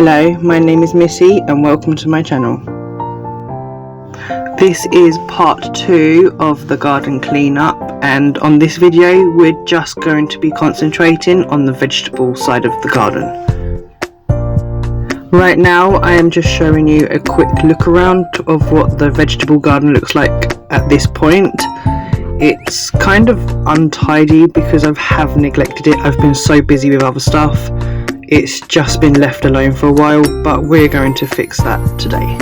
Hello, my name is Missy and welcome to my channel. This is part 2 of the garden cleanup, and on this video we're just going to be concentrating on the vegetable side of the garden. Right now I am just showing you a quick look around of what the vegetable garden looks like at this point. It's kind of untidy because I have neglected it. I've been so busy with other stuff. It's just been left alone for a while, but we're going to fix that today.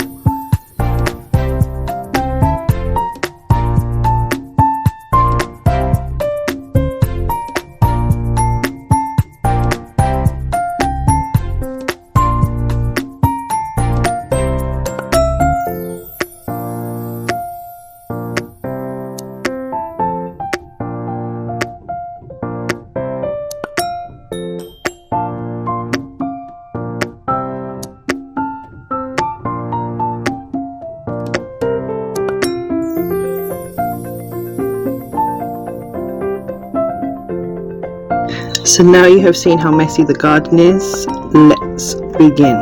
So now you have seen how messy the garden is, let's begin.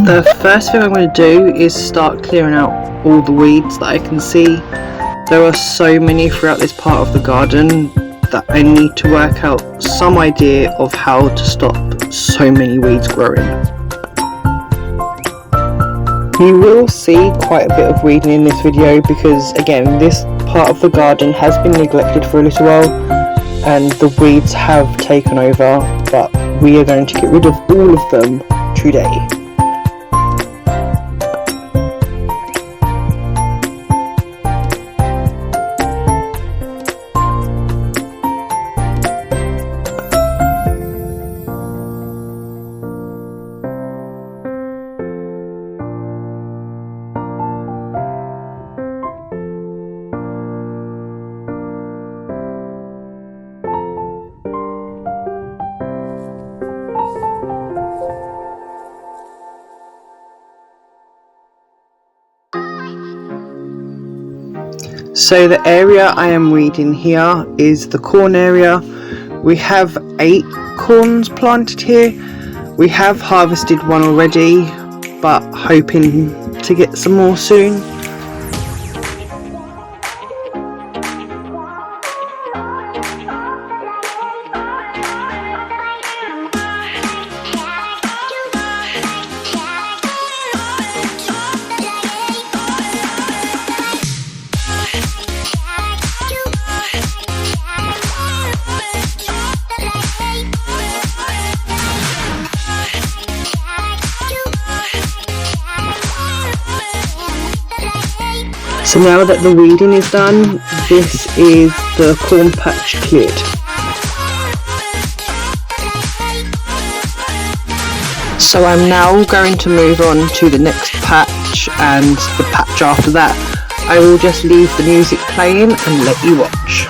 The first thing I'm going to do is start clearing out all the weeds that I can see. There are so many throughout this part of the garden that I need to work out some idea of how to stop so many weeds growing. You will see quite a bit of weeding in this video because again, this part of the garden has been neglected for a little while and the weeds have taken over, but we are going to get rid of all of them today. So the area I am weeding here is the corn area. We have 8 corns planted here. We have harvested one already, but hoping to get some more soon. So now that the weeding is done, this is the corn patch cleared. So I'm now going to move on to the next patch, and the patch after that I will just leave the music playing and let you watch.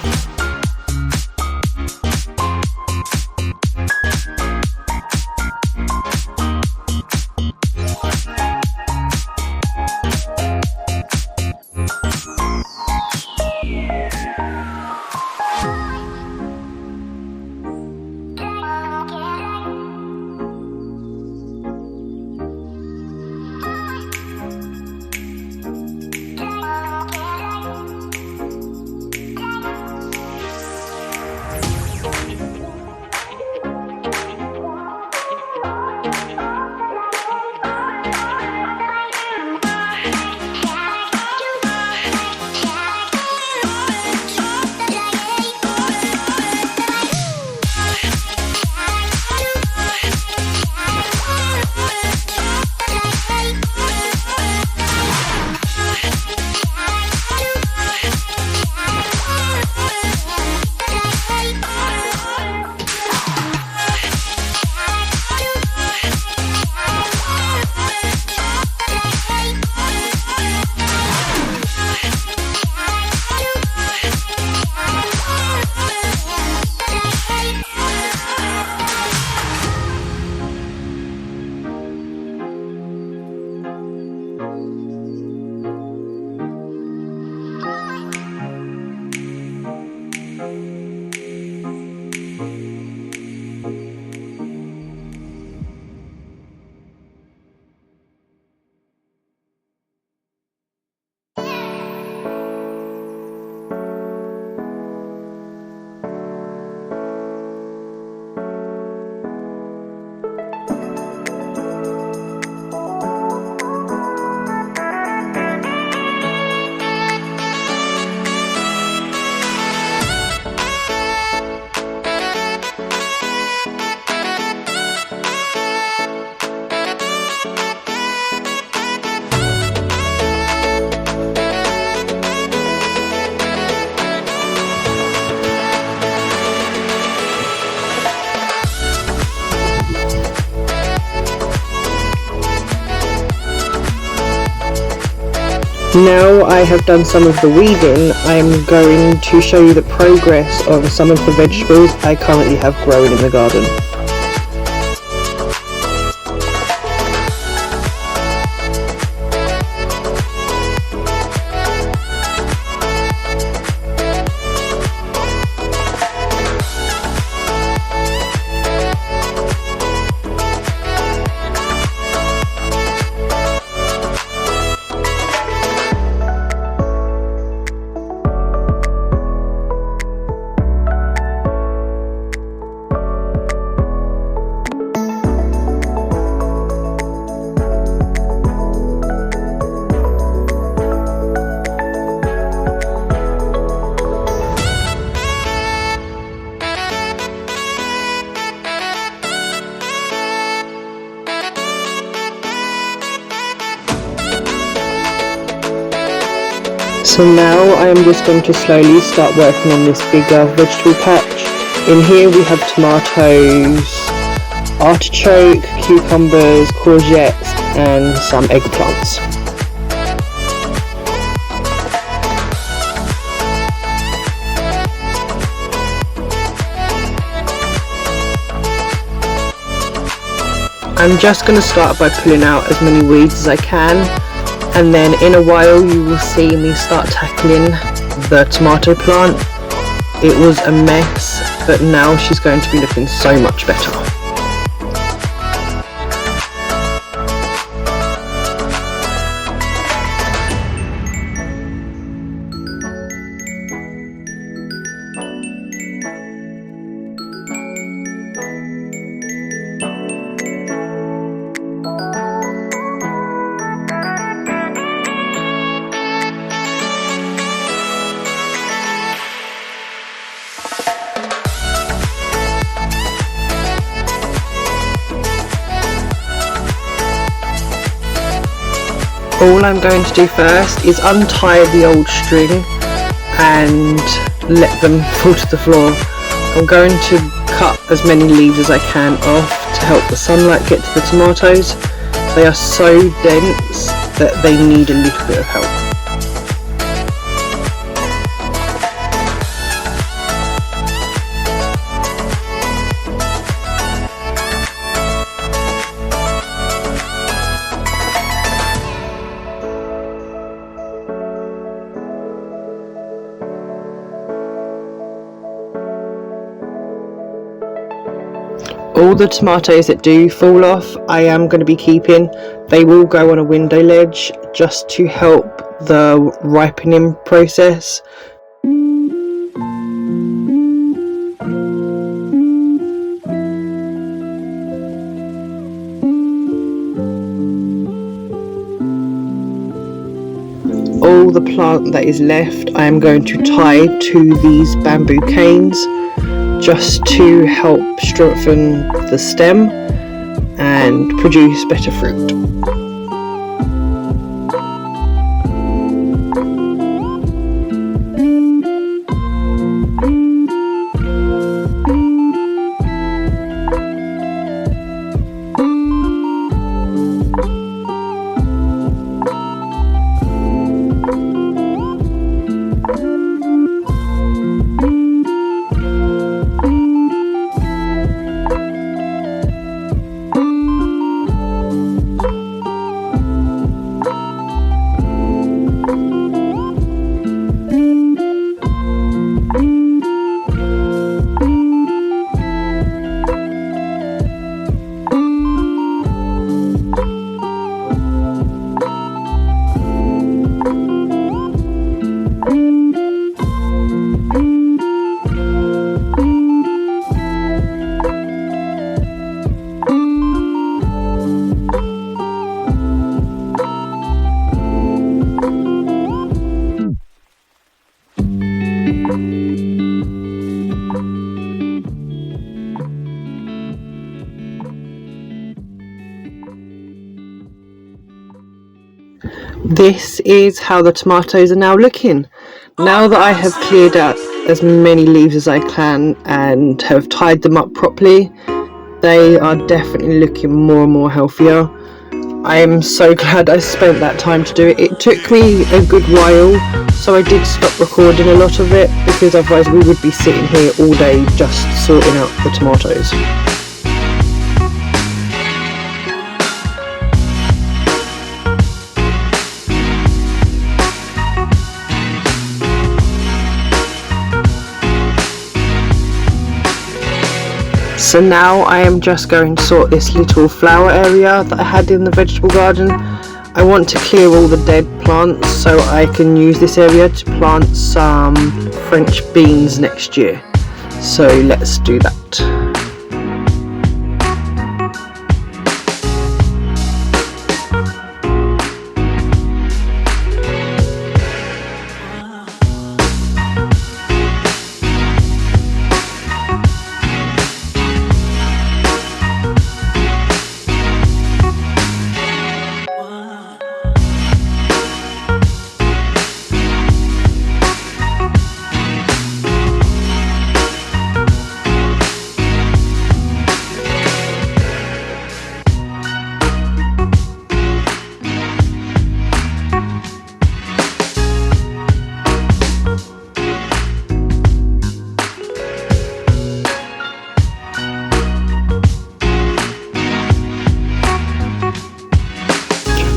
Now I have done some of the weeding, I am going to show you the progress of some of the vegetables I currently have growing in the garden. So now I am just going to slowly start working on this bigger vegetable patch. In here we have tomatoes, artichoke, cucumbers, courgettes and some eggplants. I'm just going to start by pulling out as many weeds as I can, and then in a while you will see me start tackling the tomato plant. It was a mess, but now she's going to be looking so much better. All I'm going to do first is untie the old string and let them fall to the floor. I'm going to cut as many leaves as I can off to help the sunlight get to the tomatoes. They are so dense that they need a little bit of help. All the tomatoes that do fall off, I am going to be keeping. They will go on a window ledge just to help the ripening process. All the plant that is left, I am going to tie to these bamboo canes, just to help strengthen the stem and produce better fruit. This is how the tomatoes are now looking. Now that I have cleared out as many leaves as I can and have tied them up properly, they are definitely looking more and more healthier. I am so glad I spent that time to do it. It took me a good while, so I did stop recording a lot of it because otherwise we would be sitting here all day just sorting out the tomatoes. So now I am just going to sort this little flower area that I had in the vegetable garden. I want to clear all the dead plants so I can use this area to plant some French beans next year. So let's do that.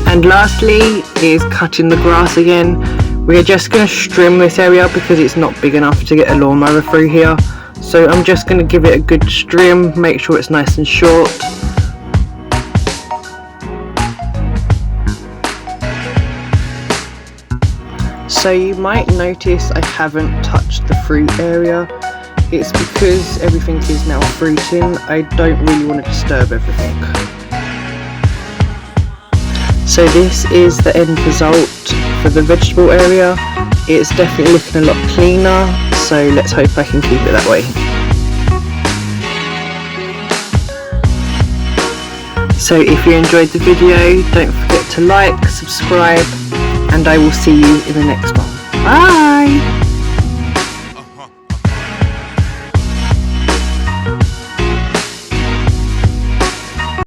And lastly is cutting the grass again. We are just going to trim this area because it's not big enough to get a lawnmower through here. So I'm just going to give it a good trim, make sure it's nice and short. So you might notice I haven't touched the fruit area. It's because everything is now fruiting. I don't really want to disturb everything. So this is the end result for the vegetable area. It's definitely looking a lot cleaner, so let's hope I can keep it that way. So if you enjoyed the video, don't forget to like, subscribe, and I will see you in the next one. Bye!